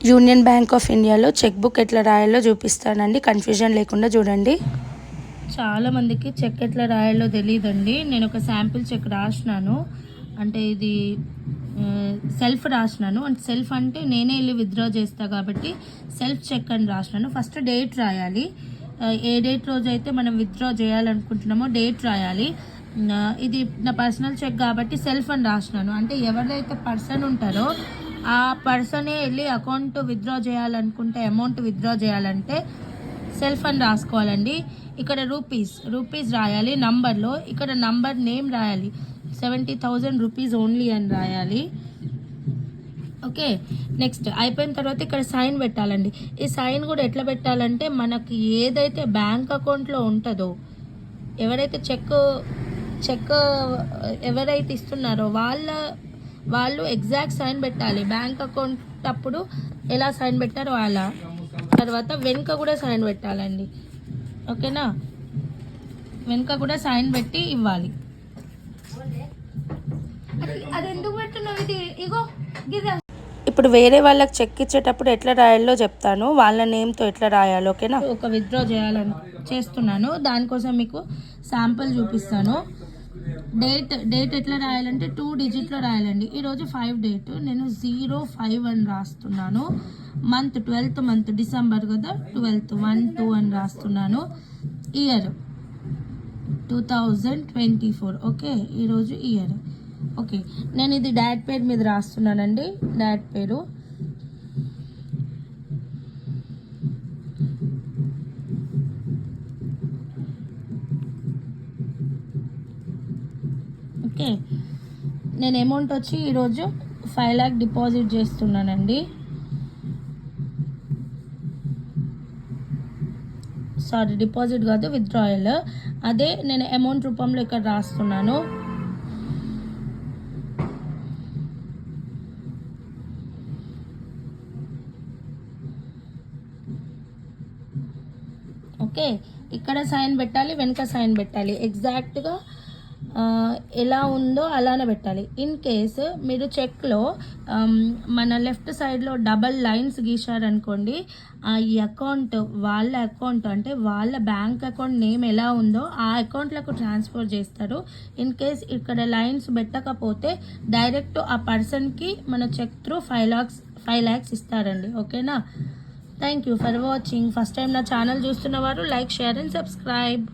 Union bank of ఇండియాలో cheque book ఎట్లా రాయాలో చూపిస్తానండి, కన్ఫ్యూజన్ లేకుండా చూడండి. చాలామందికి చెక్ ఎట్లా రాయాలో తెలియదండి. నేను ఒక శాంపిల్ చెక్ రాసినాను, అంటే ఇది సెల్ఫ్ రాసినాను. అంటే సెల్ఫ్ అంటే నేనే వెళ్ళి విత్డ్రా చేస్తా కాబట్టి సెల్ఫ్ చెక్ అని రాసినాను. ఫస్ట్ డేట్ రాయాలి, ఏ డేట్ రోజు అయితే మనం విత్డ్రా చేయాలనుకుంటున్నామో డేట్ రాయాలి. ఇది నా పర్సనల్ చెక్ కాబట్టి సెల్ఫ్ అని రాసినాను. అంటే ఎవరైతే పర్సన్ ఉంటారో ఆ పర్సనే వెళ్ళి అకౌంట్ విత్డ్రా చేయాలనుకుంటే, అమౌంట్ విత్డ్రా చేయాలంటే సెల్ఫ్ అని రాసుకోవాలండి. ఇక్కడ రూపీస్ రాయాలి నంబర్లో. ఇక్కడ నంబర్ నేమ్ రాయాలి, 70,000 రూపీస్ ఓన్లీ అని రాయాలి. ఓకే, నెక్స్ట్ అయిపోయిన తర్వాత ఇక్కడ సైన్ పెట్టాలండి. ఈ సైన్ కూడా ఎట్లా పెట్టాలంటే మనకి ఏదైతే బ్యాంక్ అకౌంట్లో ఉంటుందో, ఎవరైతే చెక్ ఎవరైతే ఇస్తున్నారో వాళ్ళు ఎగ్జాక్ట్ సైన్ పెట్టాలి. బ్యాంక్ అకౌంట్ అప్పుడు ఎలా సైన్ పెట్టారో అలా. తర్వాత వెనుక కూడా సైన్ పెట్టాలండి, ఓకేనా? వెనుక కూడా సైన్ పెట్టి ఇవ్వాలి. అది ఎందుకు పెట్టున్నావు? ఇది ఇగో ఇప్పుడు వేరే వాళ్ళకి చెక్ ఇచ్చేటప్పుడు ఎట్లా రాయాలో చెప్తాను, వాళ్ళ నేమ్తో ఎట్లా రాయాలో, ఓకేనా? ఒక విత్డ్రా చేస్తున్నాను, దానికోసం మీకు శాంపుల్ చూపిస్తాను. డేట్ ఎట్లా రాయాలంటే 2 డిజిట్లో రాయాలండి. ఈరోజు 5 డేట్, నేను 05 అని రాస్తున్నాను. మంత్ 12th మంత్, డిసెంబర్ కదా, 12th 1-2 అని రాస్తున్నాను. Year 2024, okay. ఈరోజు ఇయర్, ఓకే. నేను ఇది డాడ్ పేరు మీద రాస్తున్నానండి, డాడ్ పేరు. ఓకే, నేను అమౌంట్ వచ్చి ఈరోజు 5 lakh డిపాజిట్ చేస్తున్నానండి. సారీ, డిపాజిట్ కాదు, విత్డ్రాయల్. అదే నేను అమౌంట్ రూపంలో ఇక్కడ రాస్తున్నాను. ఓకే, ఇక్కడ సైన్ పెట్టాలి, వెనక సైన్ పెట్టాలి. ఎగ్జాక్ట్గా ఎలా ఉందో అలానే పెట్టాలి. ఇన్ కేస్ మీరు చెక్లో మన లెఫ్ట్ సైడ్లో డబల్ లైన్స్ గీశారనుకోండి, ఈ అకౌంట్ వాళ్ళ అకౌంట్, అంటే వాళ్ళ బ్యాంక్ అకౌంట్ నేమ్ ఎలా ఉందో ఆ అకౌంట్లకు ట్రాన్స్ఫర్ చేస్తారు. ఇన్ కేస్ ఇక్కడ లైన్స్ పెట్టకపోతే డైరెక్ట్ ఆ పర్సన్కి మన చెక్ త్రూ 5 lakhs ఇస్తారండి, ఓకేనా? Thank you for watching. First time నా ఛానల్ చూస్తున్న వారు లైక్, షేర్ అండ్ సబ్స్క్రైబ్.